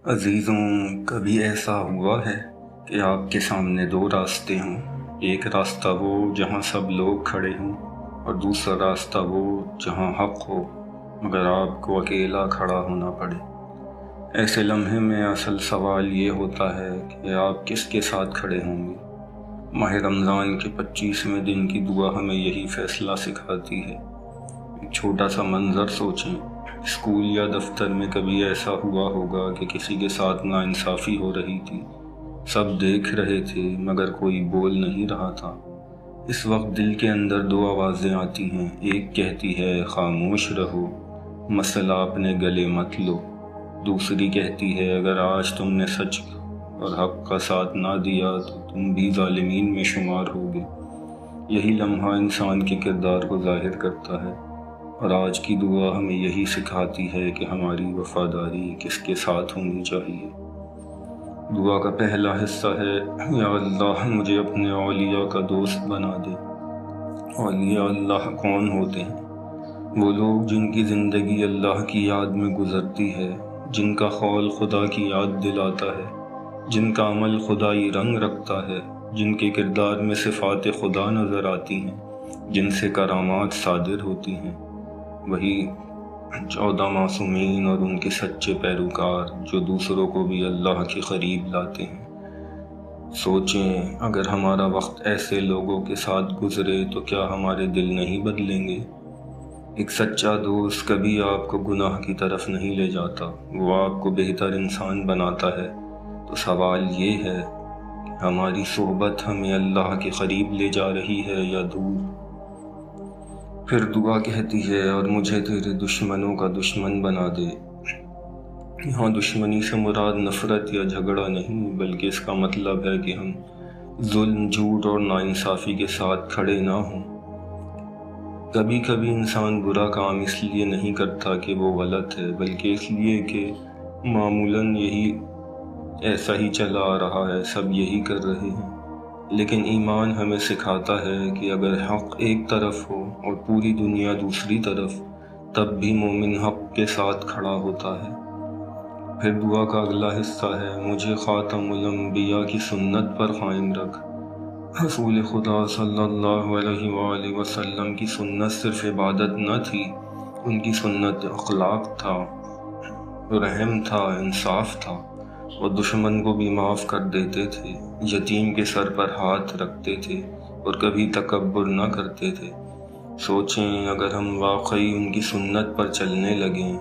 عزیزوں، کبھی ایسا ہوا ہے کہ آپ کے سامنے دو راستے ہوں؟ ایک راستہ وہ جہاں سب لوگ کھڑے ہوں، اور دوسرا راستہ وہ جہاں حق ہو مگر آپ کو اکیلا کھڑا ہونا پڑے۔ ایسے لمحے میں اصل سوال یہ ہوتا ہے کہ آپ کس کے ساتھ کھڑے ہوں گے۔ ماہ رمضان کے 25ویں دن کی دعا ہمیں یہی فیصلہ سکھاتی ہے۔ ایک چھوٹا سا منظر سوچیں، اسکول یا دفتر میں کبھی ایسا ہوا ہوگا کہ کسی کے ساتھ ناانصافی ہو رہی تھی، سب دیکھ رہے تھے مگر کوئی بول نہیں رہا تھا۔ اس وقت دل کے اندر دو آوازیں آتی ہیں، ایک کہتی ہے خاموش رہو، مسئلہ اپنے گلے مت لو۔ دوسری کہتی ہے اگر آج تم نے سچ اور حق کا ساتھ نہ دیا تو تم بھی ظالمین میں شمار ہوگے۔ یہی لمحہ انسان کے کردار کو ظاہر کرتا ہے، اور آج کی دعا ہمیں یہی سکھاتی ہے کہ ہماری وفاداری کس کے ساتھ ہونی چاہیے۔ دعا کا پہلا حصہ ہے، یا اللہ مجھے اپنے اولیاء کا دوست بنا دے۔ اولیاء اللہ کون ہوتے ہیں؟ وہ لوگ جن کی زندگی اللہ کی یاد میں گزرتی ہے، جن کا قول خدا کی یاد دلاتا ہے، جن کا عمل خدائی رنگ رکھتا ہے، جن کے کردار میں صفات خدا نظر آتی ہیں، جن سے کرامات صادر ہوتی ہیں۔ وہی 14 معصومین اور ان کے سچے پیروکار جو دوسروں کو بھی اللہ کے قریب لاتے ہیں۔ سوچیں، اگر ہمارا وقت ایسے لوگوں کے ساتھ گزرے تو کیا ہمارے دل نہیں بدلیں گے؟ ایک سچا دوست کبھی آپ کو گناہ کی طرف نہیں لے جاتا، وہ آپ کو بہتر انسان بناتا ہے۔ تو سوال یہ ہے کہ ہماری صحبت ہمیں اللہ کے قریب لے جا رہی ہے یا دور؟ پھر دعا کہتی ہے اور مجھے تیرے دشمنوں کا دشمن بنا دے۔ یہاں دشمنی سے مراد نفرت یا جھگڑا نہیں، بلکہ اس کا مطلب ہے کہ ہم ظلم، جھوٹ اور ناانصافی کے ساتھ کھڑے نہ ہوں۔ کبھی کبھی انسان برا کام اس لیے نہیں کرتا کہ وہ غلط ہے، بلکہ اس لیے کہ معمولاً یہی ایسا ہی چلا آ رہا ہے، سب یہی کر رہے ہیں۔ لیکن ایمان ہمیں سکھاتا ہے کہ اگر حق ایک طرف ہو اور پوری دنیا دوسری طرف، تب بھی مومن حق کے ساتھ کھڑا ہوتا ہے۔ پھر دعا کا اگلا حصہ ہے، مجھے خاتم الانبیاء کی سنت پر قائم رکھ۔ رسول خدا صلی اللہ علیہ وآلہ وسلم کی سنت صرف عبادت نہ تھی، ان کی سنت اخلاق تھا، رحم تھا، انصاف تھا۔ وہ دشمن کو بھی معاف کر دیتے تھے، یتیم کے سر پر ہاتھ رکھتے تھے اور کبھی تکبر نہ کرتے تھے۔ سوچیں، اگر ہم واقعی ان کی سنت پر چلنے لگیں